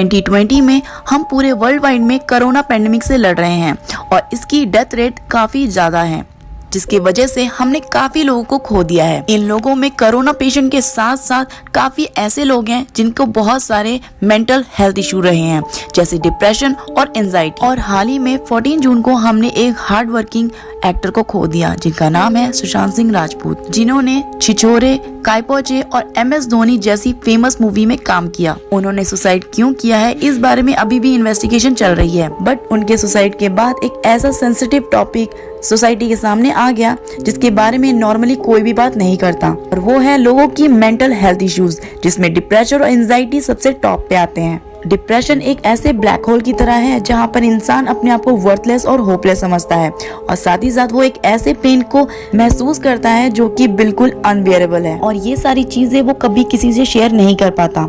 2020 में हम पूरे वर्ल्ड वाइड में कोरोना पैंडेमिक से लड़ रहे हैं और इसकी डेथ रेट काफी ज्यादा है, जिसकी वजह से हमने काफी लोगों को खो दिया है। इन लोगों में कोरोना पेशेंट के साथ साथ काफी ऐसे लोग हैं जिनको बहुत सारे मेंटल हेल्थ इशू रहे हैं, जैसे डिप्रेशन और एंजाइटी। और हाल ही में 14 जून को हमने एक हार्ड वर्किंग एक्टर को खो दिया, जिनका नाम है सुशांत सिंह राजपूत, जिन्होंने छिछोरे, कायपोचे और MS धोनी जैसी फेमस मूवी में काम किया। उन्होंने सुसाइड क्यों किया है, इस बारे में अभी भी इन्वेस्टिगेशन चल रही है, बट उनके सुसाइड के बाद एक ऐसा सेंसिटिव टॉपिक सोसाइटी के सामने आ गया जिसके बारे में नॉर्मली कोई भी बात नहीं करता, और वो है लोगों की मेंटल हेल्थ इश्यूज, जिसमें डिप्रेशन और एंजाइटी सबसे टॉप पे आते हैं। डिप्रेशन एक ऐसे ब्लैक होल की तरह है जहाँ पर इंसान अपने आप को वर्थलेस और होपलेस समझता है, और साथ ही साथ वो एक ऐसे पेन को महसूस करता है जो कि बिल्कुल अनबियरेबल है, और ये सारी चीजें वो कभी किसी से शेयर नहीं कर पाता,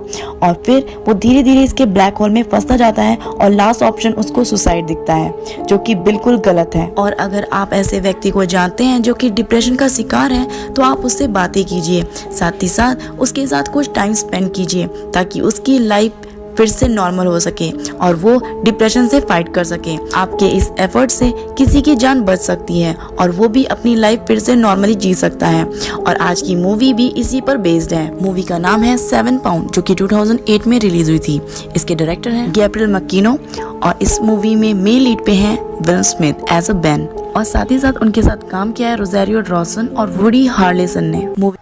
और फिर वो धीरे धीरे इसके ब्लैक होल में फंसता जाता है, और लास्ट ऑप्शन उसको सुसाइड दिखता है, जो कि बिल्कुल गलत है। और अगर आप ऐसे व्यक्ति को जानते हैं जो कि डिप्रेशन का शिकार है, तो आप उससे बातें कीजिए, साथ ही साथ उसके साथ कुछ टाइम स्पेंड कीजिए, ताकि उसकी लाइफ फिर से नॉर्मल हो सके और वो डिप्रेशन से फाइट कर सके। आपके इस एफर्ट से किसी की जान बच सकती है और वो भी अपनी लाइफ फिर से नॉर्मली जी सकता है, और आज की मूवी भी इसी पर बेस्ड है। मूवी का नाम है 7 पाउंड, जो कि 2008 में रिलीज हुई थी। इसके डायरेक्टर हैं गैब्रियल मकीनो, और इस मूवी में मेन लीड पे हैं Will Smith as a Ben, और साथ ही साथ उनके साथ काम किया है रोज़ारियो डॉसन और वुडी हार्लेसन ने। मूवी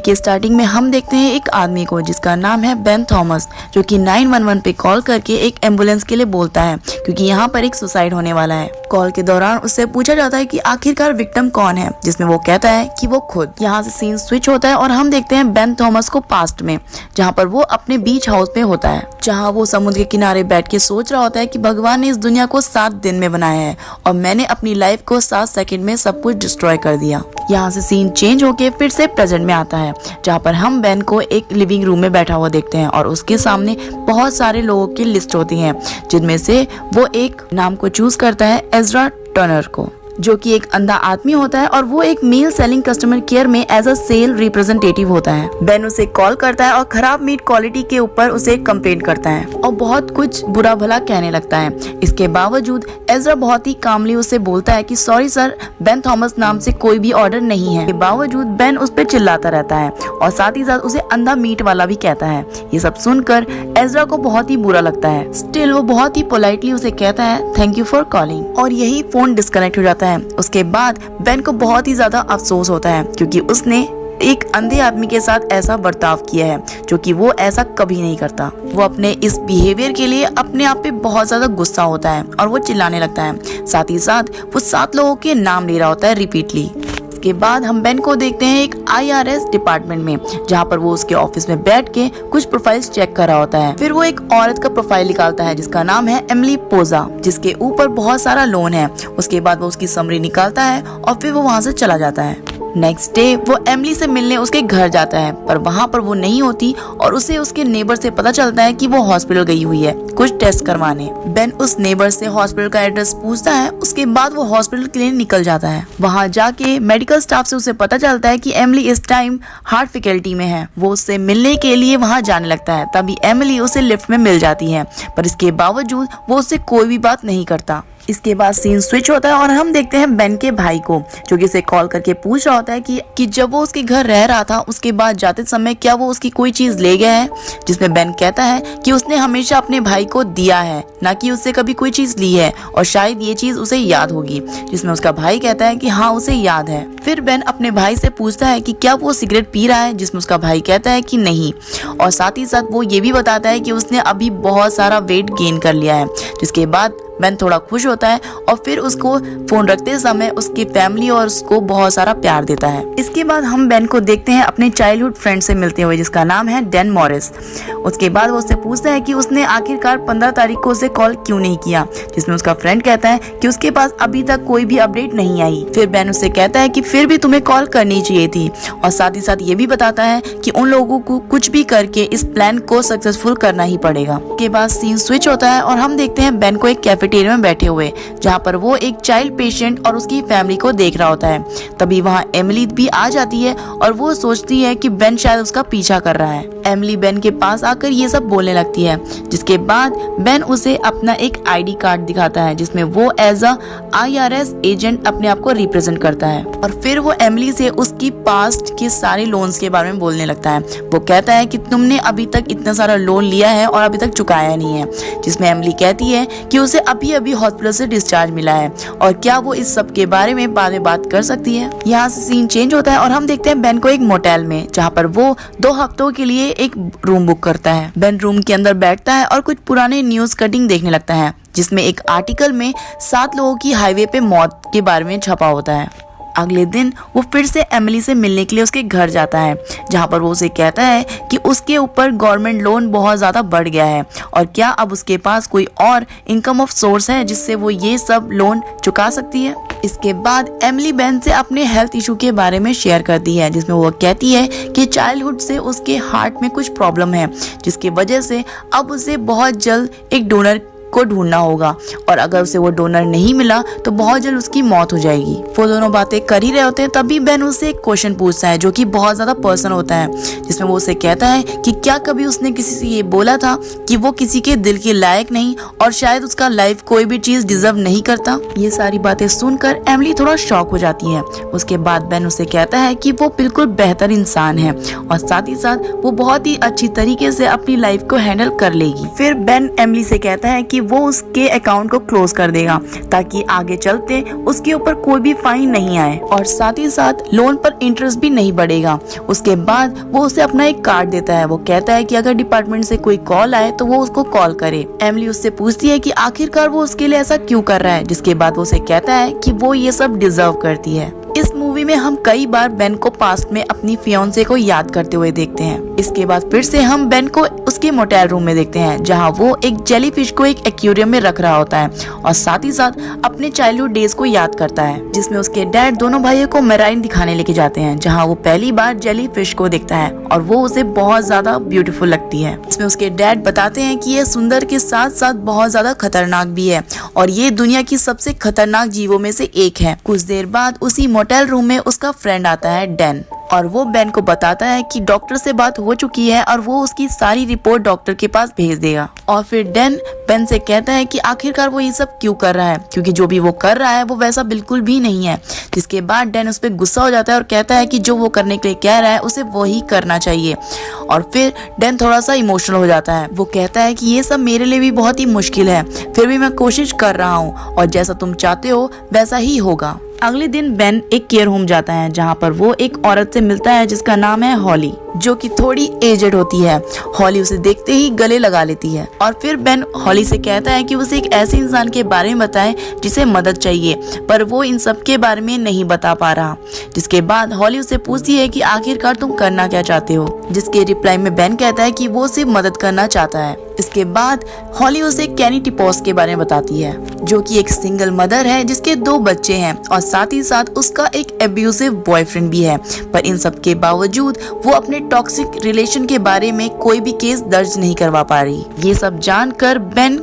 के स्टार्टिंग में हम देखते हैं एक आदमी को जिसका नाम है बेन थॉमस, जो कि 911 पे कॉल करके एक एम्बुलेंस के लिए बोलता है, क्योंकि यहाँ पर एक सुसाइड होने वाला है। कॉल के दौरान उससे पूछा जाता है कि आखिरकार विक्टिम कौन है, जिसमें वो कहता है कि वो खुद। यहाँ से सीन स्विच होता है और हम देखते हैं बेन थॉमस को पास्ट में, जहाँ पर वो अपने बीच हाउस पे होता है, जहाँ वो समुद्र के किनारे बैठ के सोच रहा होता है कि भगवान ने इस दुनिया को 7 दिन में बनाया है और मैंने अपनी लाइफ को 7 सेकंड में सब कुछ डिस्ट्रॉय कर दिया। यहाँ से सीन चेंज होके फिर से प्रेजेंट में आता है, जहाँ पर हम बेन को एक लिविंग रूम में बैठा हुआ देखते हैं, और उसके सामने बहुत सारे लोगों की लिस्ट होती है, जिनमें से वो एक नाम को चूज करता है एज़रा टर्नर को, जो कि एक अंधा आदमी होता है, और वो एक मेल सेलिंग कस्टमर केयर में एज अ सेल रिप्रेजेंटेटिव होता है। बेन उसे कॉल करता है और खराब मीट क्वालिटी के ऊपर उसे कंप्लेंट करता है और बहुत कुछ बुरा भला कहने लगता है। इसके बावजूद एज़रा बहुत ही कामली उसे बोलता है कि सॉरी सर, बेन थॉमस नाम से कोई भी ऑर्डर नहीं है। इसके बावजूद बेन उस पर चिल्लाता रहता है और साथ ही साथ उसे अंधा मीट वाला भी कहता है। ये सब सुनकर एज़रा को बहुत ही बुरा लगता है। स्टिल वो बहुत ही पोलाइटली उसे कहता है थैंक यू फॉर कॉलिंग, और यही फोन डिस्कनेक्ट हो जाता है। उसके बाद बेन को बहुत ही ज्यादा अफसोस होता है, क्योंकि उसने एक अंधे आदमी के साथ ऐसा बर्ताव किया है, जो कि वो ऐसा कभी नहीं करता। वो अपने इस बिहेवियर के लिए अपने आप पे बहुत ज्यादा गुस्सा होता है और वो चिल्लाने लगता है। साथ ही साथ वो 7 लोगों के नाम ले रहा होता है रिपीटली। इसके बाद हम बेन को देखते हैं एक IRS डिपार्टमेंट में, जहाँ पर वो उसके ऑफिस में बैठ के कुछ प्रोफाइल्स चेक कर रहा होता है। फिर वो एक औरत का प्रोफाइल निकालता है जिसका नाम है एमिली पोजा, जिसके ऊपर बहुत सारा लोन है। उसके बाद वो उसकी समरी निकालता है और फिर वो वहाँ से चला जाता है। नेक्स्ट डे वो एमिली से मिलने उसके घर जाता है, पर वहाँ पर वो नहीं होती और उसे उसके नेबर से पता चलता है कि वो हॉस्पिटल गई हुई है कुछ टेस्ट करवाने। बेन उस नेबर से हॉस्पिटल का एड्रेस पूछता है। उसके बाद वो हॉस्पिटल के लिए निकल जाता है। वहाँ जाके मेडिकल स्टाफ से उसे पता चलता है कि एमिली इस टाइम हार्ट फैकल्टी में है। वो उससे मिलने के लिए वहाँ जाने लगता है, तभी एमिली उसे लिफ्ट में मिल जाती है, पर इसके बावजूद वो उससे कोई भी बात नहीं करता। इसके बाद सीन स्विच होता है और हम देखते हैं बेन के भाई को, जो कि उसे कॉल करके पूछ रहा होता है कि जब वो उसके घर रह रहा था उसके बाद जाते समय क्या वो उसकी कोई चीज ले गया है, जिसमें बेन कहता है कि उसने हमेशा अपने भाई को दिया है, ना कि उससे कभी कोई चीज ली है, और शायद ये चीज उसे याद होगी, जिसमें उसका भाई कहता है कि हाँ उसे याद है। फिर बेन अपने भाई से पूछता है कि क्या वो सिगरेट पी रहा है, जिसमें उसका भाई कहता है कि नहीं, और साथ ही साथ वो ये भी बताता है कि उसने अभी बहुत सारा वेट गेन कर लिया है। जिसके बाद बेन थोड़ा खुश होता है और फिर उसको फोन रखते समय उसकी फैमिली और उसको बहुत सारा प्यार देता है। इसके बाद हम बेन को देखते हैं अपने चाइल्डहुड फ्रेंड से मिलते हुए, जिसका नाम है डैन मॉरिस। उसके बाद वो उससे पूछता है कि उसने आखिरकार 15 तारीख को उसे कॉल क्यों नहीं किया, जिसमें उसका फ्रेंड कहता है कि उसके पास अभी तक कोई भी अपडेट नहीं आई। फिर बेन उससे कहता है कि फिर भी तुम्हें कॉल करनी चाहिए थी, और साथ ही साथ ये भी बताता है कि उन लोगों को कुछ भी करके इस प्लान को सक्सेसफुल करना ही पड़ेगा। के बाद सीन स्विच होता है और हम देखते हैं बेन को एक कैफेटेरिया कैफेटेरिया में बैठे हुए, जहाँ पर वो एक चाइल्ड पेशेंट और उसकी फैमिली को देख रहा होता है। तभी वहाँ एमिली भी आ जाती है और वो सोचती है कि बेन शायद उसका पीछा कर रहा है। एमिली बेन के पास आकर ये सब बोलने लगती है, जिसके बाद बेन उसे अपना एक आईडी कार्ड दिखाता है जिसमें वो एज अ IRS एजेंट अपने आप को रिप्रेजेंट करता है। और फिर वो एमिली से उसकी पास्ट के सारे लोन्स के बारे में बोलने लगता है। वो कहता है कि तुमने अभी तक इतना सारा लोन लिया है और अभी तक चुकाया नहीं है, जिसमें एमिली कहती है कि उसे अभी अभी हॉस्पिटल से डिस्चार्ज मिला है और क्या वो इस सब के बारे में बाद में बात कर सकती है। यहाँ से सीन चेंज होता है और हम देखते हैं बेन को एक मोटेल में, जहाँ पर वो 2 हफ्तों के लिए एक रूम बुक करता है। बेन रूम के अंदर बैठता है और कुछ पुराने न्यूज कटिंग देखने लगता है, जिसमें एक आर्टिकल में 7 लोगों की हाईवे पे मौत के बारे में छपा होता है। अगले दिन वो फिर से एमिली से मिलने के लिए उसके घर जाता है, जहाँ पर वो उसे कहता है कि उसके ऊपर गवर्नमेंट लोन बहुत ज़्यादा बढ़ गया है और क्या अब उसके पास कोई और इनकम ऑफ सोर्स है जिससे वो ये सब लोन चुका सकती है। इसके बाद एमिली बेन से अपने हेल्थ इशू के बारे में शेयर करती है, जिसमें वो कहती है कि चाइल्डहुड से उसके हार्ट में कुछ प्रॉब्लम है, जिसकी वजह से अब उसे बहुत जल्द एक डोनर को ढूंढना होगा और अगर उसे वो डोनर नहीं मिला तो बहुत जल्द उसकी मौत हो जाएगी। वो दोनों बातें कर ही रहे होते हैं, तभी बेन उससे एक क्वेश्चन पूछता है जो कि बहुत ज्यादा पर्सनल होता है, जिसमें वो उसे कहता है कि क्या कभी उसने किसी से ये बोला था कि वो किसी के दिल के लायक नहीं और शायद उसका लाइफ कोई भी चीज डिजर्व नहीं करता। ये सारी बातें सुनकर एमिली थोड़ा शॉक हो जाती है। उसके बाद बेन उसे कहता है कि वो बिल्कुल बेहतर इंसान है और साथ ही साथ वो बहुत ही अच्छी तरीके से अपनी लाइफ को हैंडल कर लेगी। फिर बेन एमिली से कहता है कि वो उसके अकाउंट को क्लोज कर देगा ताकि आगे चलते उसके ऊपर कोई भी फाइन नहीं आए और साथ ही साथ लोन पर इंटरेस्ट भी नहीं बढ़ेगा। उसके बाद वो उसे अपना एक कार्ड देता है। वो कहता है कि अगर डिपार्टमेंट से कोई कॉल आए तो वो उसको कॉल करे। एमिली उससे पूछती है कि आखिरकार वो उसके लिए ऐसा क्यों कर रहा है, जिसके बाद वो उसे कहता है कि वो ये सब डिजर्व करती है। इस मूवी में हम कई बार बेन को पास्ट में अपनी फियांसे को याद करते हुए देखते हैं। इसके बाद फिर से हम बेन को उसके मोटेल रूम में देखते हैं, जहां वो एक जेलीफिश को एक एक्वेरियम में रख रहा होता है और साथ ही साथ अपने चाइल्डहुड डेज को याद करता है, जिसमें उसके डैड दोनों भाइयों को मेराइन दिखाने लेके जाते हैं, जहां वो पहली बार जेलीफिश को देखता है और वो उसे बहुत ज्यादा ब्यूटीफुल लगती है। इसमें उसके डैड बताते हैं कि ये सुंदर के साथ साथ बहुत ज्यादा खतरनाक भी है और ये दुनिया की सबसे खतरनाक जीवों में से एक है। कुछ देर बाद उसी मोटेल रूम में उसका फ्रेंड आता है डैन, और वो बेन को बताता है कि डॉक्टर से बात हो चुकी है और वो उसकी सारी रिपोर्ट डॉक्टर के पास भेज देगा। और फिर डैन बेन से कहता है कि आखिरकार वो ये सब क्यों कर रहा है, क्योंकि जो भी वो कर रहा है वो वैसा बिल्कुल भी नहीं है। जिसके बाद डैन उस पर गुस्सा हो जाता है और कहता है कि जो वो करने के लिए कह रहा है उसे वो ही करना चाहिए। और फिर डैन थोड़ा सा इमोशनल हो जाता है। वो कहता है कि ये सब मेरे लिए भी बहुत ही मुश्किल है, फिर भी मैं कोशिश कर रहा हूँ और जैसा तुम चाहते हो वैसा ही होगा। अगले दिन बेन एक केयर होम जाता है, जहाँ पर वो एक औरत से मिलता है जिसका नाम है हॉली, जो कि थोड़ी एजेड होती है। हॉली उसे देखते ही गले लगा लेती है और फिर बेन हॉली से कहता है कि उसे एक ऐसे इंसान के बारे में बताए जिसे मदद चाहिए, पर वो इन सब के बारे में नहीं बता पा रहा। जिसके बाद हॉली उसे पूछती है कि आखिरकार तुम करना क्या चाहते हो, जिसके रिप्लाई में बेन कहता है कि वो सिर्फ मदद करना चाहता है। इसके बाद हॉली उसे कैनी टिपोस के बारे में बताती है, जो कि एक सिंगल मदर है जिसके 2 बच्चे हैं और साथ ही साथ उसका एक एब्यूसिव बॉयफ्रेंड भी है। पर इन सब के बावजूद वो अपने टॉक्सिक रिलेशन के बारे में कोई भी केस दर्ज नहीं करवा पा रही। ये सब जानकर बेन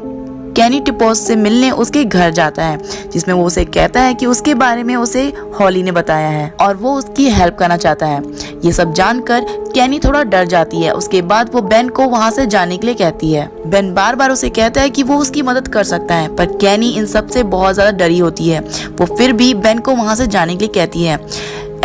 कैनी टिपोस से मिलने उसके घर जाता है, जिसमें वो उसे कहता है कि उसके बारे में उसे हॉली ने बताया है और वो उसकी हेल्प करना चाहता है। ये सब जानकर कैनी थोड़ा डर जाती है। उसके बाद वो बेन को वहाँ से जाने के लिए कहती है। बेन बार बार उसे कहता है कि वो उसकी मदद कर सकता है, पर कैनी इन सब से बहुत ज्यादा डरी होती है। वो फिर भी बेन को वहाँ से जाने के लिए कहती है।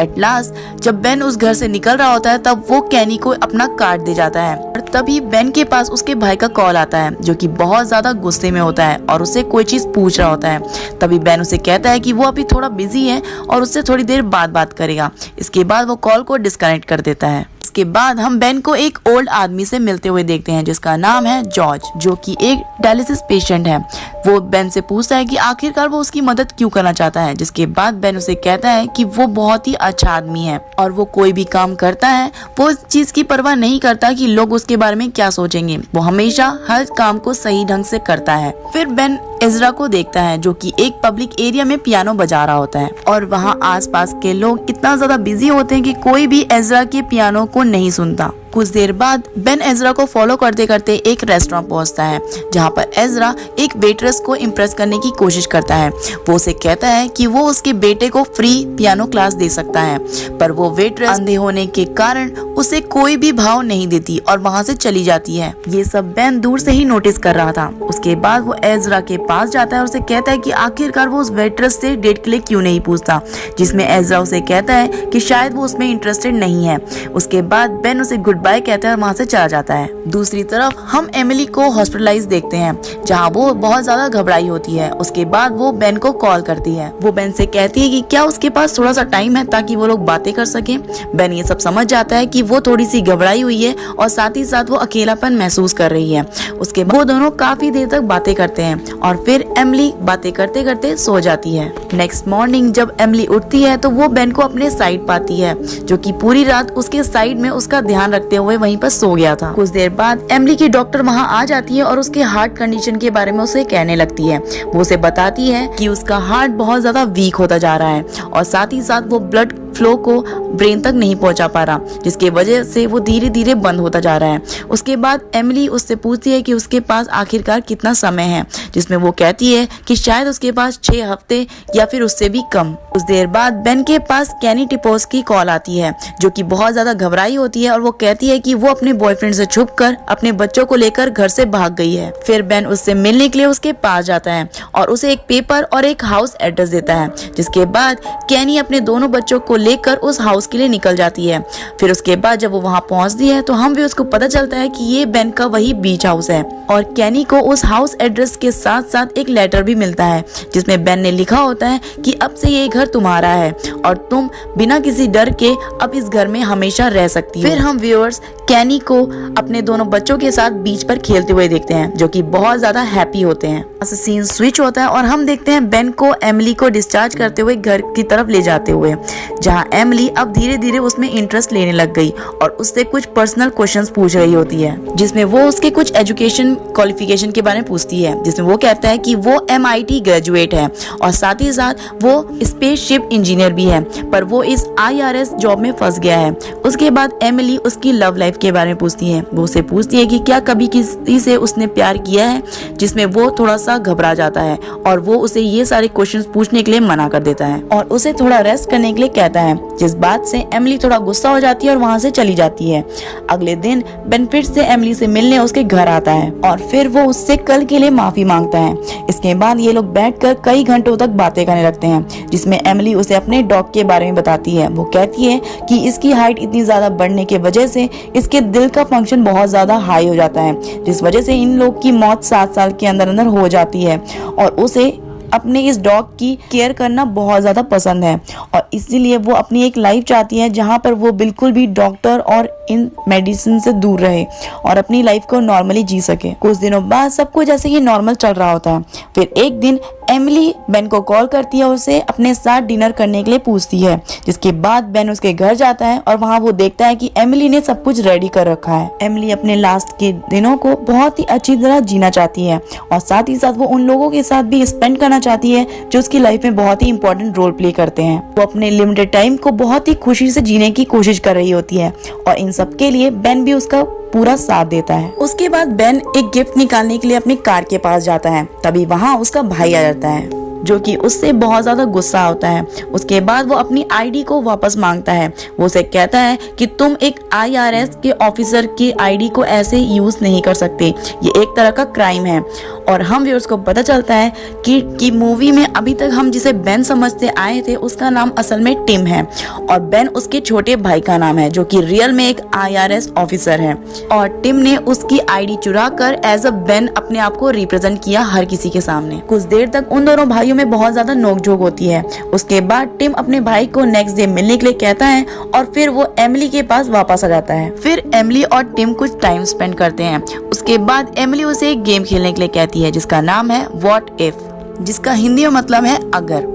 एट लास्ट जब बेन उस घर से निकल रहा होता है तब वो कैनी को अपना कार्ड दे जाता है और तभी बेन के पास उसके भाई का कॉल आता है, जो कि बहुत ज्यादा गुस्से में होता है और उससे कोई चीज पूछ रहा होता है। तभी बेन उसे कहता है कि वो अभी थोड़ा बिजी है और उससे थोड़ी देर बाद बात करेगा। इसके बाद वो कॉल को डिस्कनेक्ट कर देता है। इसके बाद हम बेन को एक ओल्ड आदमी से मिलते हुए देखते हैं जिसका नाम है जॉर्ज, जो कि एक डायलिसिस पेशेंट है। वो बेन से पूछता है कि आखिरकार वो उसकी मदद क्यों करना चाहता है। जिसके बाद बेन उसे कहता है कि वो बहुत ही अच्छा आदमी है और वो कोई भी काम करता है वो इस चीज की परवाह नहीं करता कि लोग उसके बारे में क्या सोचेंगे। वो हमेशा हर काम को सही ढंग से करता है। फिर बेन एजरा को देखता है जो कि एक पब्लिक एरिया में पियानो बजा रहा होता है और वहाँ आसपास के लोग इतना ज्यादा बिजी होते हैं कि कोई भी एजरा के पियानो को नहीं सुनता। कुछ देर बाद बेन एजरा को फॉलो करते करते एक रेस्टोरेंट पहुंचता है जहां पर एजरा एक वेट्रेस को इम्प्रेस करने की कोशिश करता है। वो उसे कहता है कि वो उसके बेटे को फ्री पियानो क्लास दे सकता है, पर वो वेट्रेस अंधे होने के कारण उसे कोई भी भाव नहीं देती और वहां से चली जाती है। ये सब बेन दूर से ही नोटिस कर रहा था। उसके बाद वो एजरा के पास जाता है और उसे कहता है कि आखिरकार वो उस वेट्रेस से डेट के लिए क्यों नहीं पूछता, जिसमें एजरा उसे कहता है कि शायद वो उसमें इंटरेस्टेड नहीं है। उसके बाद बेन उसे गुड बाय कहता है और वहां से चला जाता है। दूसरी तरफ हम एमिली को हॉस्पिटलाइज देखते हैं जहां वो बहुत ज्यादा घबराई होती है। उसके बाद वो बेन को कॉल करती है। वो बेन से कहती है कि क्या उसके पास थोड़ा सा टाइम है ताकि वो लोग बातें कर सकें। बेन ये सब समझ जाता है कि वो थोड़ी सी घबराई हुई है और साथ ही साथ वो अकेलापन महसूस कर रही है। उसके बाद वो दोनों काफी देर तक बातें करते हैं और फिर एमिली बातें करते करते सो जाती है। नेक्स्ट मॉर्निंग जब एमिली उठती है तो वो बेन को अपने साइड पाती है जो कि पूरी रात उसके साइड में उसका ध्यान रखते हुए वहीं पर सो गया था। कुछ देर बाद एमिली की डॉक्टर वहां आ जाती है और उसके हार्ट कंडीशन के बारे में उसे कहने लगती है। वो उसे बताती है कि उसका हार्ट बहुत ज्यादा वीक होता जा रहा है और साथ ही साथ वो ब्लड फ्लो को ब्रेन तक नहीं पहुंचा पा रहा, जिसकी वजह से वो धीरे धीरे बंद होता जा रहा है। उसके बाद एमिली उससे पूछती है कि उसके पास आखिरकार कितना समय है, जिसमें वो कहती है कि शायद उसके पास 6 हफ्ते या फिर उससे भी कम। कुछ देर बाद बेन के पास कैनी टिपोस की कॉल आती है जो कि बहुत ज्यादा घबराई होती है और वो कहती है कि वो अपने बॉयफ्रेंड से छुपकर अपने बच्चों को लेकर घर से भाग गई है। फिर बेन उससे मिलने के लिए उसके पास जाता है और उसे एक पेपर और एक हाउस एड्रेस देता है, जिसके बाद कैनी अपने दोनों बच्चों को लेकर उस हाउस के लिए निकल जाती है। फिर उसके बाद जब वो वहां पहुंचती है तो हम भी उसको पता चलता है कि ये बेन का वही बीच हाउस है और कैनी को उस हाउस एड्रेस के साथ साथ एक लेटर भी मिलता है जिसमें बेन ने लिखा होता है कि अब से ये घर तुम्हारा है और तुम बिना किसी डर के अब इस घर में हमेशा रह सकती हो। फिर हम व्यूअर्स कैनी को अपने दोनों बच्चों के साथ बीच पर खेलते हुए देखते हैं जो कि बहुत ज्यादा हैप्पी होते हैं। सीन स्विच होता है और हम देखते हैं बेन को एमिली को डिस्चार्ज करते हुए घर की तरफ ले जाते हुए, जहां एमिली अब धीरे धीरे उसमें इंटरेस्ट लेने लग गई और उससे कुछ पर्सनल क्वेश्चंस पूछ रही होती है, जिसमें वो उसके कुछ एजुकेशन क्वालिफिकेशन के बारे में पूछती है, जिसमें वो कहता है कि वो MIT ग्रेजुएट है और साथ ही साथ वो स्पेसशिप इंजीनियर भी है, पर वो इस IRS जॉब में फंस गया है। उसके बाद एमिली उसकी लव लाइफ के बारे में पूछती है। वो उसे पूछती है कि क्या कभी किसी से उसने प्यार किया है, जिसमें वो थोड़ा सा घबरा जाता है और वो उसे ये सारे क्वेश्चंस पूछने के लिए मना कर देता है और उसे थोड़ा रेस्ट करने के लिए कहता है, जिस बात से एमिली थोड़ा गुस्सा हो जाती है और वहाँ से चली जाती है। अगले दिन बेन फिर से एमिली से मिलने उसके घर आता है और फिर वो उससे कल के लिए माफी मांगता है। इसके बाद ये लोग बैठकर कई घंटों तक बातें करने लगते हैं, जिसमें एमिली उसे अपने डॉग के बारे में बताती है। वो कहती है कि इसकी हाइट इतनी ज्यादा बढ़ने की वजह से इसके दिल का फंक्शन बहुत ज्यादा हाई हो जाता है, जिस वजह से इन लोग की मौत 7 साल के अंदर अंदर हो जाती है और उसे अपने इस डॉग की केयर करना बहुत ज्यादा पसंद है और इसीलिए वो अपनी एक लाइफ चाहती है जहां पर वो बिल्कुल भी डॉक्टर और इन मेडिसिन से दूर रहे और अपनी लाइफ को नॉर्मली जी सके। कुछ दिनों बाद सब कुछ जैसे ही नॉर्मल चल रहा होता है। फिर एक दिन एमिली बेन को कॉल करती है और उसे अपने साथ डिनर करने के लिए पूछती है, जिसके बाद बेन उसके घर जाता है और वहाँ वो देखता है कि एमिली ने सब कुछ रेडी कर रखा है। एमिली अपने लास्ट के दिनों को बहुत ही अच्छी तरह जीना चाहती है और साथ ही साथ वो उन लोगों के साथ भी स्पेंड करना चाहती है जो उसकी लाइफ में बहुत ही इंपॉर्टेंट रोल प्ले करते हैं। वो अपने लिमिटेड टाइम को बहुत ही खुशी से जीने की कोशिश कर रही होती है और इन सब के लिए बेन भी उसका पूरा साथ देता है। उसके बाद बेन एक गिफ्ट निकालने के लिए अपनी कार के पास जाता है, तभी वहाँ उसका भाई आ जाता है जो कि उससे बहुत ज्यादा गुस्सा होता है। उसके बाद वो अपनी आईडी को वापस मांगता है। वो उसे कहता है कि तुम एक IRS के ऑफिसर की आईडी को ऐसे यूज नहीं कर सकते, ये एक तरह का क्राइम है। और हम व्यूअर्स को पता चलता है कि मूवी में अभी तक हम जिसे बेन समझते आए थे उसका नाम असल में टिम है और बेन उसके छोटे भाई का नाम है जो कि रियल में एक IRS ऑफिसर है और टिम ने उसकी आईडी चुरा कर एज अ बेन अपने आप को रिप्रेजेंट किया हर किसी के सामने। कुछ देर तक उन दोनों भाइयों में बहुत ज्यादा नोकझोंक होती है। उसके बाद टिम अपने भाई को नेक्स्ट डे मिलने के लिए कहता है और फिर वो एमिली के पास वापस आ जाता है। फिर एमिली और टिम कुछ टाइम स्पेंड करते हैं। उसके बाद एमिली उसे एक गेम खेलने के लिए कहती है जिसका नाम है व्हाट इफ, जिसका हिंदी में मतलब है अगर।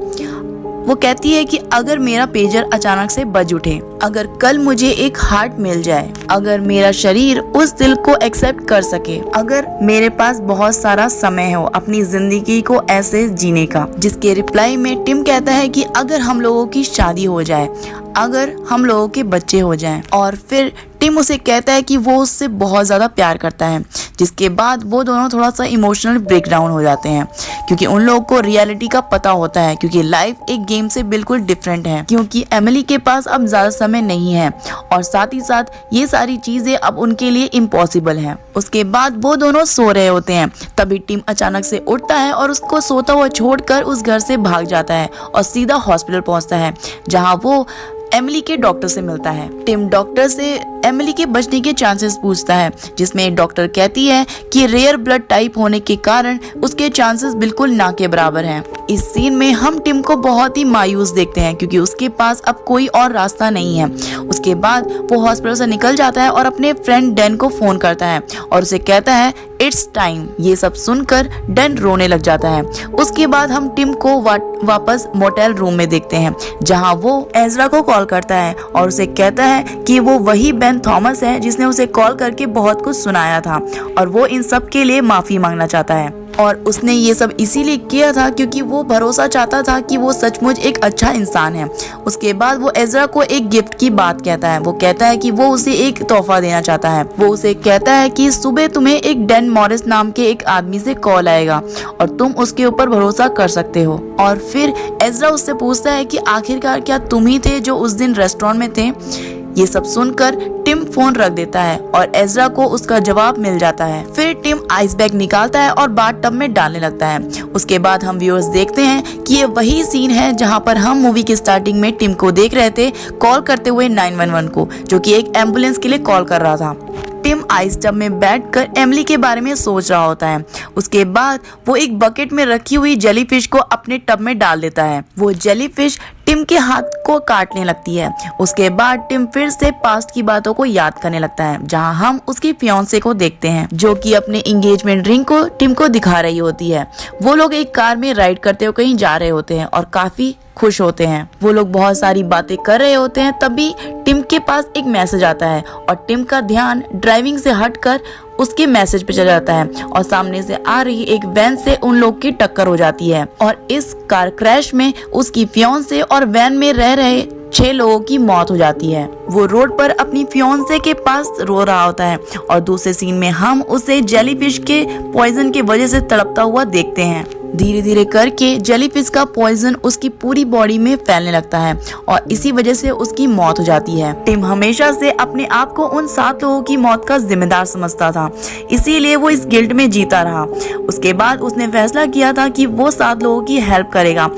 वो कहती है कि अगर मेरा पेजर अचानक से बज उठे, अगर कल मुझे एक हार्ट मिल जाए, अगर मेरा शरीर उस दिल को एक्सेप्ट कर सके, अगर मेरे पास बहुत सारा समय हो अपनी जिंदगी को ऐसे जीने का। जिसके रिप्लाई में टिम कहता है कि अगर हम लोगों की शादी हो जाए, अगर हम लोगों के बच्चे हो जाएं। और फिर टिम उसे कहता है कि वो उससे बहुत ज़्यादा प्यार करता है। जिसके बाद वो दोनों थोड़ा सा इमोशनल ब्रेकडाउन हो जाते हैं, क्योंकि उन लोगों को रियलिटी का पता होता है, क्योंकि लाइफ एक गेम से बिल्कुल डिफरेंट है, क्योंकि एमिली के पास अब ज़्यादा समय नहीं है और साथ ही साथ ये सारी चीज़ें अब उनके लिए इम्पॉसिबल हैं। उसके बाद वो दोनों सो रहे होते हैं, तभी टिम अचानक से उठता है और उसको सोता हुआ छोड़कर उस घर से भाग जाता है और सीधा हॉस्पिटल पहुंचता है, जहां वो एमिली के डॉक्टर से मिलता है। टिम डॉक्टर से एमिली के बचने के चांसेस पूछता है, जिसमें डॉक्टर कहती है कि रेयर ब्लड टाइप होने के कारण उसके चांसेस बिल्कुल ना के बराबर हैं। इस सीन में हम टिम को बहुत ही मायूस देखते हैं, क्योंकि उसके पास अब कोई और रास्ता नहीं है। उसके बाद वो हॉस्पिटल से निकल जाता है और अपने फ्रेंड डैन को फोन करता है और उसे कहता है इट्स टाइम। ये सब सुनकर डैन रोने लग जाता है। उसके बाद हम टिम को वापस मोटेल रूम में देखते हैं, जहां वो एजरा को कॉल करता है और उसे कहता है कि वो वही बेन थॉमस है जिसने उसे कॉल करके बहुत कुछ सुनाया था और वो इन सब के लिए माफी मांगना चाहता है। और उसने ये सब इसीलिए किया था क्योंकि वो भरोसा चाहता था कि वो सचमुच एक अच्छा इंसान है। उसके बाद वो एजरा को एक गिफ्ट की बात कहता है। वो कहता है कि वो उसे एक तोहफा देना चाहता है। वो उसे कहता है कि सुबह तुम्हें एक डैन मॉरिस नाम के एक आदमी से कॉल आएगा और तुम उसके ऊपर भरोसा कर सकते हो। और फिर एजरा उससे पूछता है कि आखिरकार क्या तुम ही थे जो उस दिन रेस्टोरेंट में थे। ये सब सुनकर टिम फोन रख देता है और एजरा को उसका जवाब मिल जाता है। फिर टिम आइस बैग निकालता है और बाथ टब में डालने लगता है। उसके बाद हम व्यूअर्स देखते हैं कि ये वही सीन है जहां पर हम मूवी की स्टार्टिंग में टिम को देख रहे थे कॉल करते हुए 911 को, जो कि एक एम्बुलेंस के लिए कॉल कर रहा था। टिम आइस टब में बैठकर एमिली के बारे में सोच रहा होता है। उसके बाद वो एक बकेट में रखी हुई जेलीफिश को अपने टब में डाल देता है। वो जेलीफिश टिम के हाथ को काटने लगती है। उसके बाद टिम फिर से पास्ट की बातों को याद करने लगता है, जहां हम उसकी फियांसे को देखते हैं जो कि अपने एंगेजमेंट रिंग को टिम को दिखा रही होती है। वो लोग एक कार में राइड करते हुए कहीं जा रहे होते हैं और काफी खुश होते हैं। वो लोग बहुत सारी बातें कर रहे होते हैं, तभी टिम के पास एक मैसेज आता है और टिम का ध्यान ड्राइविंग से हटकर उसके मैसेज पे चला जाता है और सामने से आ रही एक वैन से उन लोग की टक्कर हो जाती है और इस कार क्रैश में उसकी फियांसे और वैन में रह रहे 6 लोगों की मौत हो जाती है। वो रोड पर अपनी फियांसे के पास रो रहा होता है और दूसरे सीन में हम उसे जेलीफिश के पॉइजन की वजह से तड़पता हुआ देखते हैं। धीरे धीरे करके जेलीफिश का पॉइजन उसकी पूरी बॉडी में फैलने लगता है और इसी वजह से उसकी मौत हो जाती है। टिम हमेशा से अपने आप को उन 7 लोगों की मौत का जिम्मेदार समझता था, इसीलिए वो इस गिल्ट में जीता रहा। उसके बाद उसने फैसला किया था कि वो 7 लोगों की हेल्प करेगा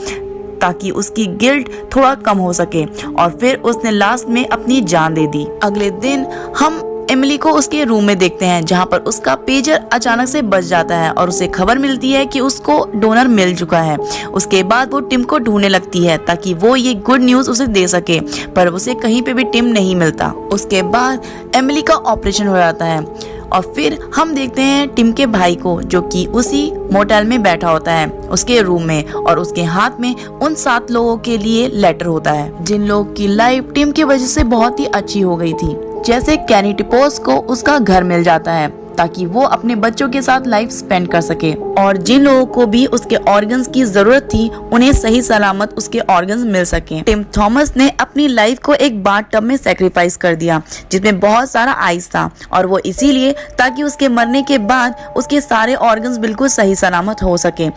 ताकि उसकी गिल्ट थोड़ा कम हो सके और फिर उसने लास्ट में अपनी जान दे दी। अगले दिन हम एमिली को उसके रूम में देखते हैं, जहां पर उसका पेजर अचानक से बज जाता है और उसे खबर मिलती है कि उसको डोनर मिल चुका है। उसके बाद वो टिम को ढूंढने लगती है ताकि वो ये गुड न्यूज उसे दे सके, पर उसे कहीं पे भी टिम नहीं मिलता। उसके बाद एमिली का ऑपरेशन हो जाता है और फिर हम देखते हैं टिम के भाई को, जो कि उसी मोटेल में बैठा होता है उसके रूम में और उसके हाथ में उन 7 लोगों के लिए लेटर होता है, जिन लोगों की लाइफ टिम की वजह से बहुत ही अच्छी हो गई थी। जैसे कैनी टिपोस को उसका घर मिल जाता है ताकि वो अपने बच्चों के साथ लाइफ स्पेंड कर सके, और जिन लोगों को भी उसके ऑर्गन्स की जरूरत थी उन्हें सही सलामत उसके ऑर्गन्स मिल सके। टिम थॉमस ने अपनी लाइफ को एक बाथ टब में सेक्रीफाइस कर दिया जिसमें बहुत सारा आइस था, और वो इसीलिए ताकि उसके मरने के बाद उसके सारे ऑर्गन्स बिल्कुल सही सलामत हो सके।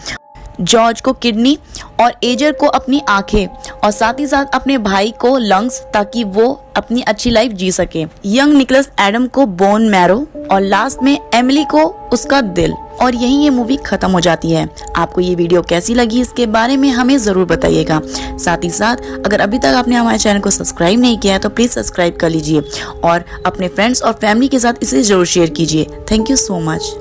जॉर्ज को किडनी और एजर को अपनी आंखें और साथ ही साथ अपने भाई को लंग्स ताकि वो अपनी अच्छी लाइफ जी सके। यंग निकोलस एडम को बोन मैरो और लास्ट में एमिली को उसका दिल। और यहीं ये मूवी खत्म हो जाती है। आपको ये वीडियो कैसी लगी इसके बारे में हमें जरूर बताइएगा। साथ ही साथ अगर अभी तक आपने हमारे चैनल को सब्सक्राइब नहीं किया है तो प्लीज सब्सक्राइब कर लीजिए और अपने फ्रेंड्स और फैमिली के साथ इसे जरूर शेयर कीजिए। Thank you so much.